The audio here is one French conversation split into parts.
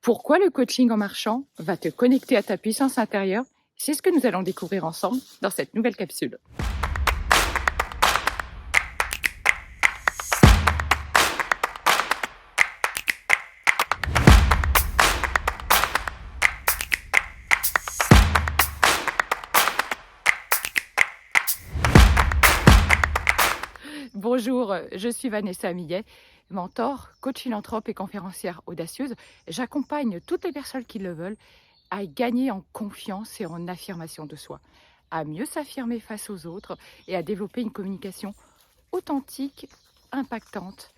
Pourquoi le coaching en marchant va te connecter à ta puissance intérieure? C'est ce que nous allons découvrir ensemble dans cette nouvelle capsule. Bonjour, je suis Vanessa Millet, mentor, coach philanthrope et conférencière audacieuse. J'accompagne toutes les personnes qui le veulent à gagner en confiance et en affirmation de soi, à mieux s'affirmer face aux autres et à développer une communication authentique, impactante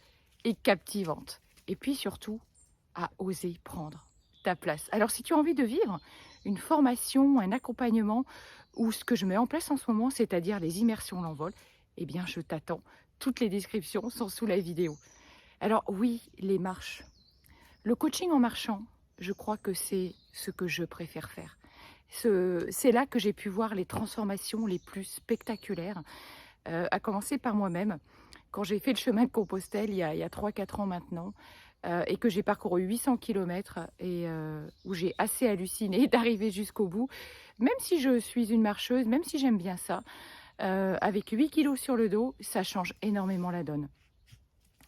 et captivante. Et puis surtout, à oser prendre ta place. Alors si tu as envie de vivre une formation, un accompagnement ou ce que je mets en place en ce moment, c'est-à-dire les immersions l'envol, eh bien je t'attends. Toutes les descriptions sont sous la vidéo. Alors oui, les marches. Le coaching en marchant, je crois que c'est ce que je préfère faire. C'est là que j'ai pu voir les transformations les plus spectaculaires, à commencer par moi-même. Quand j'ai fait le chemin de Compostelle il y a 3-4 ans maintenant, et que j'ai parcouru 800 km et où j'ai assez halluciné d'arriver jusqu'au bout, même si je suis une marcheuse, même si j'aime bien ça, avec 8 kilos sur le dos, ça change énormément la donne.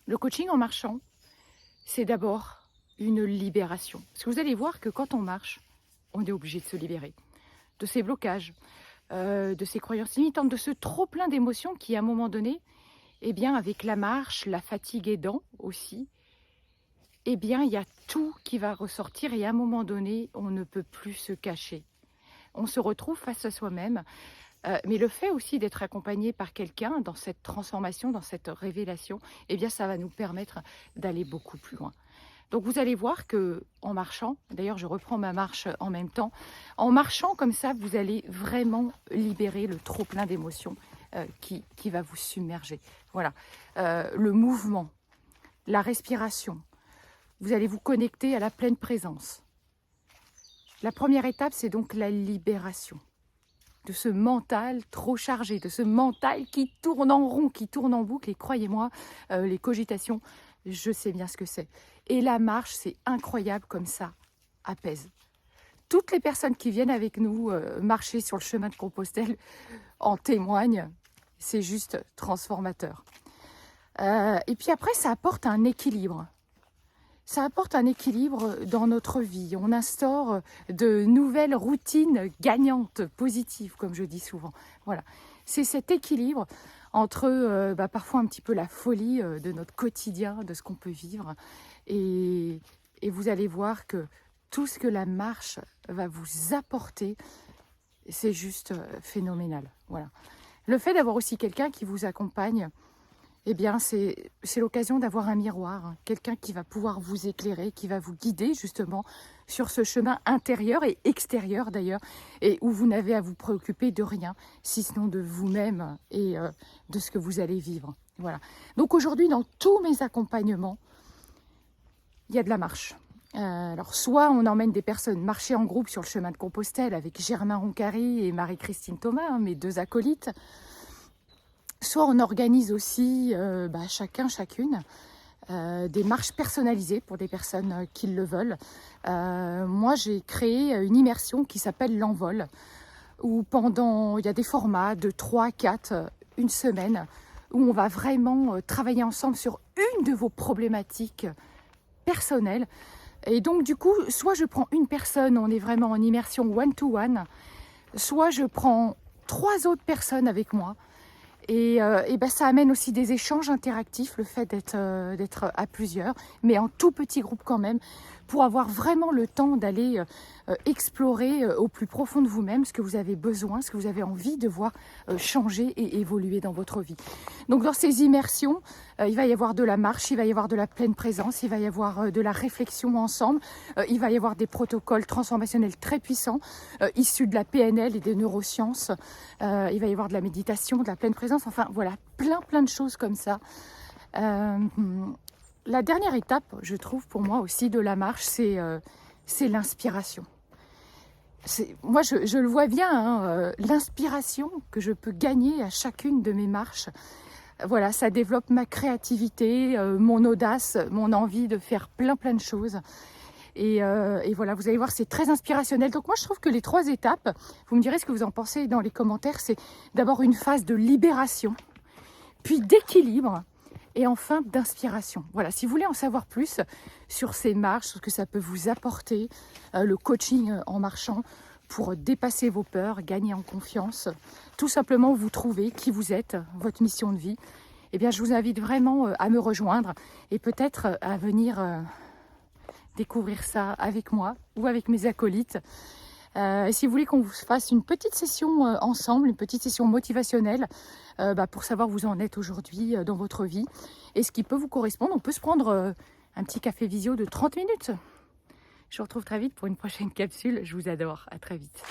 Le coaching en marchant, c'est d'abord une libération. Parce que vous allez voir que quand on marche, on est obligé de se libérer de ses blocages, de ses croyances limitantes, de ce trop-plein d'émotions qui, à un moment donné, eh bien, avec la marche, la fatigue aidant aussi, eh bien, il y a tout qui va ressortir et à un moment donné, on ne peut plus se cacher. On se retrouve face à soi-même. Mais le fait aussi d'être accompagné par quelqu'un dans cette transformation, dans cette révélation, eh bien, ça va nous permettre d'aller beaucoup plus loin. Donc, vous allez voir qu'en marchant, d'ailleurs, je reprends ma marche en même temps, en marchant comme ça, vous allez vraiment libérer le trop-plein d'émotions qui va vous submerger. Voilà. Le mouvement, la respiration, vous allez vous connecter à la pleine présence. La première étape, c'est donc la libération de ce mental trop chargé, de ce mental qui tourne en rond, qui tourne en boucle. Et croyez-moi, les cogitations, je sais bien ce que c'est. Et la marche, c'est incroyable comme ça, apaise. Toutes les personnes qui viennent avec nous marcher sur le chemin de Compostelle en témoignent. C'est juste transformateur. Et puis après, ça apporte un équilibre. Ça apporte un équilibre dans notre vie. On instaure de nouvelles routines gagnantes, positives, comme je dis souvent. Voilà. C'est cet équilibre entre parfois un petit peu la folie de notre quotidien, de ce qu'on peut vivre. Et vous allez voir que tout ce que la marche va vous apporter, c'est juste phénoménal. Voilà. Le fait d'avoir aussi quelqu'un qui vous accompagne, eh bien, c'est l'occasion d'avoir un miroir, quelqu'un qui va pouvoir vous éclairer, qui va vous guider justement sur ce chemin intérieur et extérieur d'ailleurs, et où vous n'avez à vous préoccuper de rien, si ce n'est de vous-même et de ce que vous allez vivre. Voilà. Donc aujourd'hui, dans tous mes accompagnements, il y a de la marche. Alors soit on emmène des personnes marcher en groupe sur le chemin de Compostelle avec Germain Roncari et Marie-Christine Thomas, mes deux acolytes. Soit on organise aussi, chacun, chacune, des marches personnalisées pour des personnes qui le veulent. Moi, j'ai créé une immersion qui s'appelle l'envol, où il y a des formats de 3, 4, une semaine, où on va vraiment travailler ensemble sur une de vos problématiques personnelles. Et donc, du coup, soit je prends une personne, on est vraiment en immersion one-to-one, soit je prends 3 autres personnes avec moi. Et ça amène aussi des échanges interactifs, le fait d'être à plusieurs, mais en tout petit groupe quand même, pour avoir vraiment le temps d'aller explorer au plus profond de vous-même ce que vous avez besoin, ce que vous avez envie de voir changer et évoluer dans votre vie. Donc dans ces immersions, il va y avoir de la marche, il va y avoir de la pleine présence, il va y avoir de la réflexion ensemble, il va y avoir des protocoles transformationnels très puissants, issus de la PNL et des neurosciences, il va y avoir de la méditation, de la pleine présence, enfin voilà, plein de choses comme ça. La dernière étape, je trouve pour moi aussi de la marche, c'est l'inspiration. Moi, je le vois bien, hein, l'inspiration que je peux gagner à chacune de mes marches. Voilà, ça développe ma créativité, mon audace, mon envie de faire plein de choses. Et voilà, vous allez voir, c'est très inspirationnel. Donc moi, je trouve que les 3 étapes, vous me direz ce que vous en pensez dans les commentaires, c'est d'abord une phase de libération, puis d'équilibre, et enfin d'inspiration. Voilà, si vous voulez en savoir plus sur ces marches, sur ce que ça peut vous apporter, le coaching en marchant, pour dépasser vos peurs, gagner en confiance, tout simplement vous trouver qui vous êtes, votre mission de vie, eh bien je vous invite vraiment à me rejoindre et peut-être à venir découvrir ça avec moi ou avec mes acolytes. Et si vous voulez qu'on vous fasse une petite session ensemble, une petite session motivationnelle pour savoir où vous en êtes aujourd'hui dans votre vie et ce qui peut vous correspondre, on peut se prendre un petit café visio de 30 minutes. Je vous retrouve très vite pour une prochaine capsule. Je vous adore. À très vite.